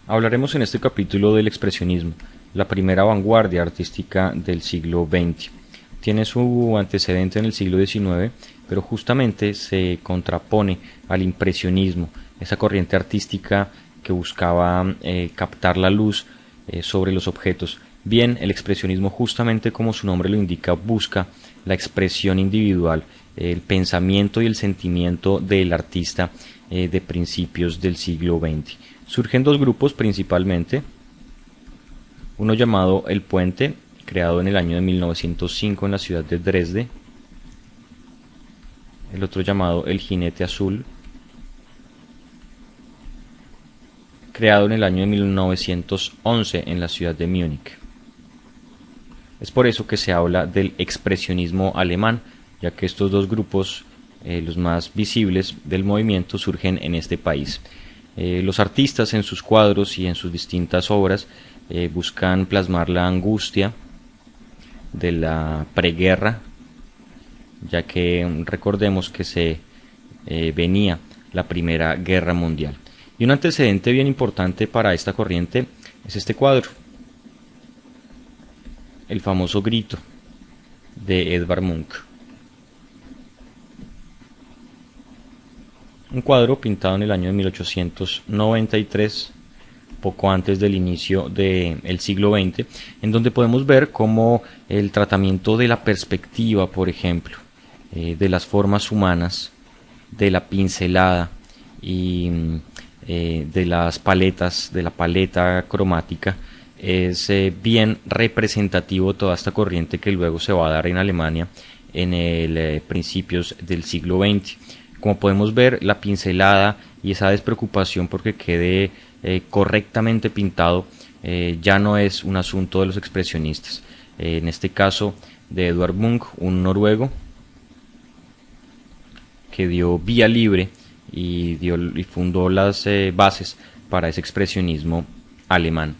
Hablaremos en este capítulo del expresionismo, la primera vanguardia artística del siglo XX. Tiene su antecedente en el siglo XIX, pero justamente se contrapone al impresionismo, esa corriente artística que buscaba captar la luz sobre los objetos. Bien, el expresionismo, justamente como su nombre lo indica, busca la expresión individual, el pensamiento y el sentimiento del artista de principios del siglo XX. Surgen dos grupos principalmente, uno llamado El Puente, creado en el año de 1905 en la ciudad de Dresde, el otro llamado El Jinete Azul, creado en el año de 1911 en la ciudad de Múnich. Es por eso que se habla del expresionismo alemán, ya que estos dos grupos, los más visibles del movimiento, surgen en este país. Los artistas en sus cuadros y en sus distintas obras buscan plasmar la angustia de la preguerra, ya que recordemos que se venía la Primera Guerra Mundial. Y un antecedente bien importante para esta corriente es este cuadro, el famoso Grito de Edvard Munch. Un cuadro pintado en el año de 1893, poco antes del inicio del siglo XX, en donde podemos ver cómo el tratamiento de la perspectiva, por ejemplo, de las formas humanas, de la pincelada y de las paletas, de la paleta cromática, es bien representativo de toda esta corriente que luego se va a dar en Alemania en el principios del siglo XX. Como podemos ver, la pincelada y esa despreocupación porque quede correctamente pintado ya no es un asunto de los expresionistas. En este caso de Edvard Munch, un noruego que dio vía libre y fundó las bases para ese expresionismo alemán,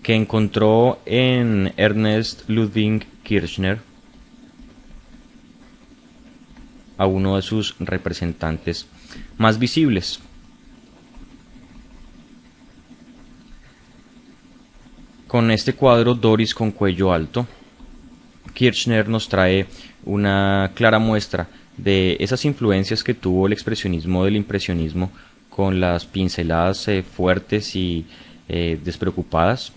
que encontró en Ernst Ludwig Kirchner a uno de sus representantes más visibles. Con este cuadro, Doris con cuello alto, Kirchner nos trae una clara muestra de esas influencias que tuvo el expresionismo del impresionismo, con las pinceladas fuertes y despreocupadas,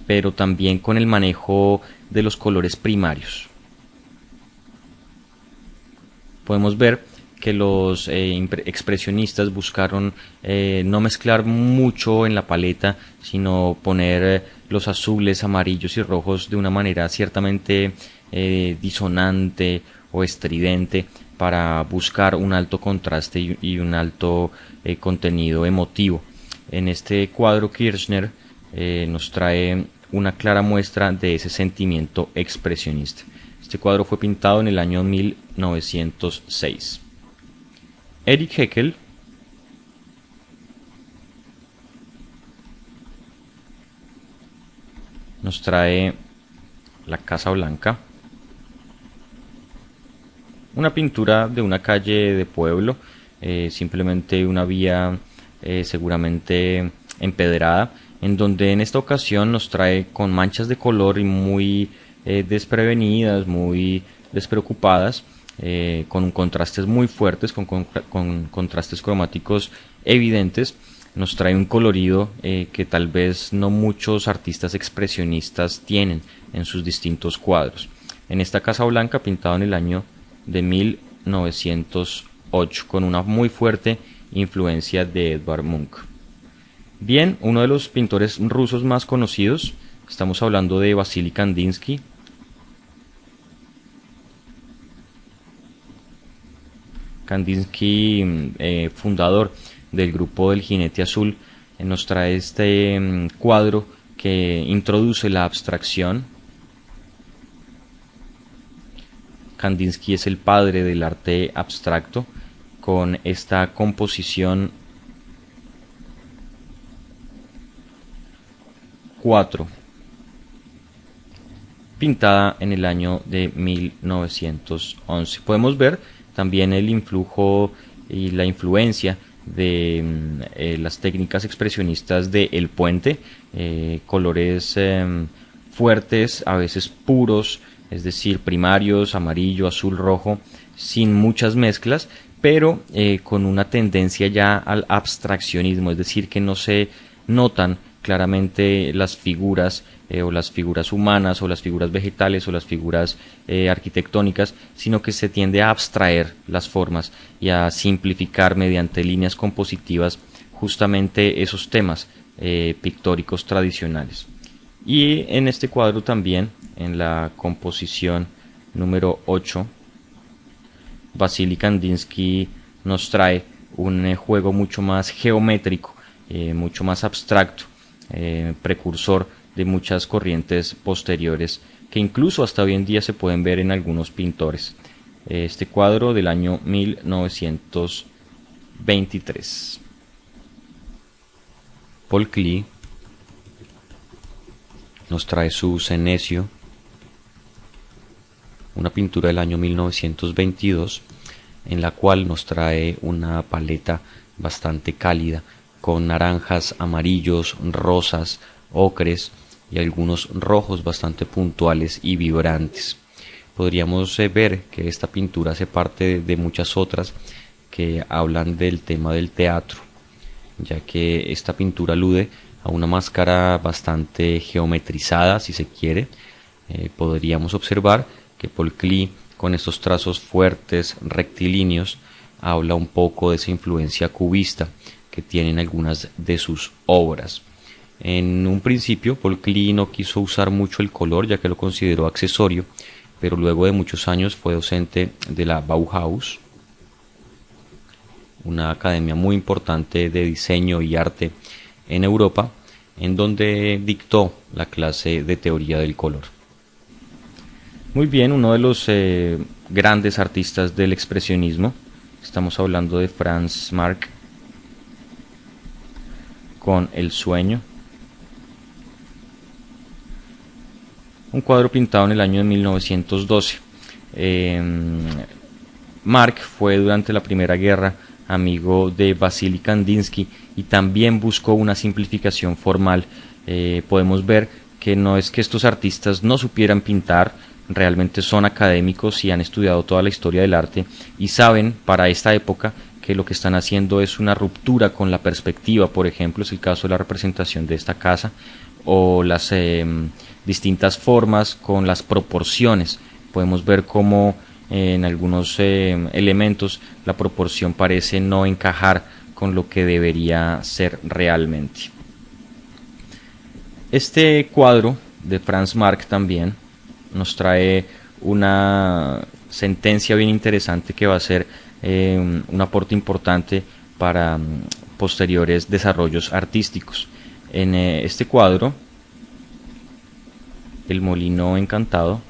pero también con el manejo de los colores primarios. Podemos ver que los expresionistas buscaron no mezclar mucho en la paleta, sino poner los azules, amarillos y rojos de una manera ciertamente disonante o estridente, para buscar un alto contraste y un alto contenido emotivo. En este cuadro, Kirchner nos trae una clara muestra de ese sentimiento expresionista. Este cuadro fue pintado en el año 1906. Erich Heckel nos trae La Casa Blanca, una pintura de una calle de pueblo, simplemente una vía seguramente empedrada, en donde en esta ocasión nos trae con manchas de color y muy desprevenidas, muy despreocupadas, con contrastes muy fuertes, con contrastes cromáticos evidentes. Nos trae un colorido que tal vez no muchos artistas expresionistas tienen en sus distintos cuadros. En esta Casa Blanca, pintado en el año de 1908, con una muy fuerte influencia de Edvard Munch. Bien, uno de los pintores rusos más conocidos, estamos hablando de Vasily Kandinsky. Kandinsky, fundador del grupo del Jinete Azul, nos trae este cuadro que introduce la abstracción. Kandinsky es el padre del arte abstracto, con esta composición 4, pintada en el año de 1911. Podemos ver también el influjo y la influencia de las técnicas expresionistas de El Puente, colores fuertes, a veces puros, es decir, primarios, amarillo, azul, rojo, sin muchas mezclas, pero con una tendencia ya al abstraccionismo, es decir, que no se notan claramente las figuras o las figuras humanas o las figuras vegetales o las figuras arquitectónicas, sino que se tiende a abstraer las formas y a simplificar mediante líneas compositivas justamente esos temas pictóricos tradicionales. Y en este cuadro también, en la composición número 8, Vasily Kandinsky nos trae un juego mucho más geométrico, mucho más abstracto, precursor de muchas corrientes posteriores que incluso hasta hoy en día se pueden ver en algunos pintores. Este cuadro del año 1923. Paul Klee nos trae su Senecio, una pintura del año 1922, en la cual nos trae una paleta bastante cálida, con naranjas, amarillos, rosas, ocres y algunos rojos bastante puntuales y vibrantes. Podríamos ver que esta pintura hace parte de muchas otras que hablan del tema del teatro, ya que esta pintura alude a una máscara bastante geometrizada, si se quiere. Podríamos observar que Paul Klee, con estos trazos fuertes, rectilíneos, habla un poco de esa influencia cubista que tienen algunas de sus obras. En un principio, Paul Klee no quiso usar mucho el color, ya que lo consideró accesorio, pero luego de muchos años fue docente de la Bauhaus, una academia muy importante de diseño y arte en Europa, en donde dictó la clase de teoría del color. Muy bien, uno de los grandes artistas del expresionismo, estamos hablando de Franz Marc con El sueño, un cuadro pintado en el año de 1912. Marc fue durante la Primera Guerra amigo de Vasily Kandinsky y también buscó una simplificación formal. Podemos ver que no es que estos artistas no supieran pintar, realmente son académicos y han estudiado toda la historia del arte y saben para esta época que lo que están haciendo es una ruptura con la perspectiva. Por ejemplo, es el caso de la representación de esta casa, o las distintas formas con las proporciones. Podemos ver cómo en algunos elementos la proporción parece no encajar con lo que debería ser realmente. Este cuadro de Franz Marc también nos trae una sentencia bien interesante que va a ser un aporte importante para posteriores desarrollos artísticos. En este cuadro, El molino encantado,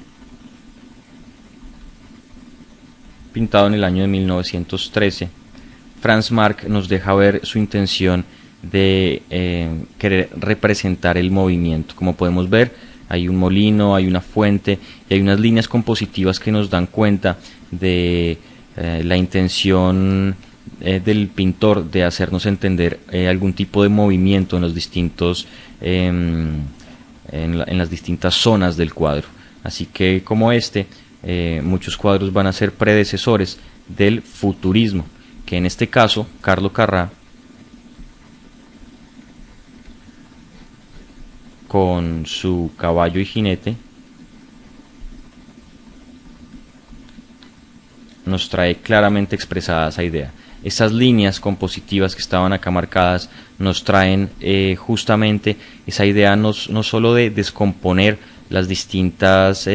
pintado en el año de 1913, Franz Marc nos deja ver su intención de querer representar el movimiento. Como podemos ver, hay un molino, hay una fuente y hay unas líneas compositivas que nos dan cuenta de la intención del pintor de hacernos entender algún tipo de movimiento en los distintos en las distintas zonas del cuadro. Así que como muchos cuadros van a ser predecesores del futurismo, que en este caso Carlo Carrà, con su caballo y jinete, nos trae claramente expresada esa idea. Esas líneas compositivas que estaban acá marcadas nos traen justamente esa idea no solo de descomponer las distintas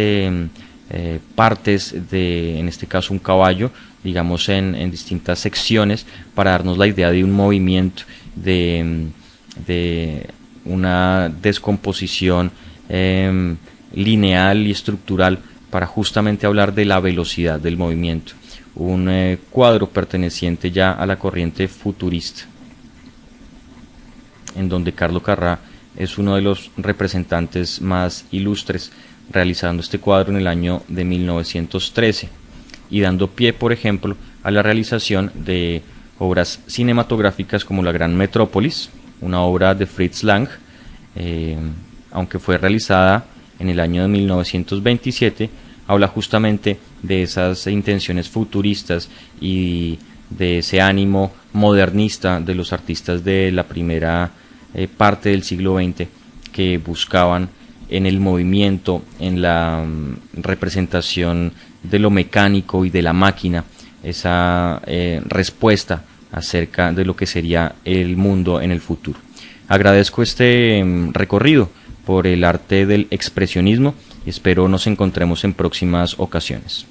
partes de, en este caso, un caballo, digamos en distintas secciones, para darnos la idea de un movimiento, de una descomposición lineal y estructural, para justamente hablar de la velocidad del movimiento. Un cuadro perteneciente ya a la corriente futurista, en donde Carlo Carrà es uno de los representantes más ilustres, realizando este cuadro en el año de 1913 y dando pie, por ejemplo, a la realización de obras cinematográficas como La Gran Metrópolis, una obra de Fritz Lang, aunque fue realizada en el año de 1927, habla justamente de esas intenciones futuristas y de ese ánimo modernista de los artistas de la primera parte del siglo XX, que buscaban en el movimiento, en la representación de lo mecánico y de la máquina, esa respuesta acerca de lo que sería el mundo en el futuro. Agradezco este recorrido por el arte del expresionismo y espero nos encontremos en próximas ocasiones.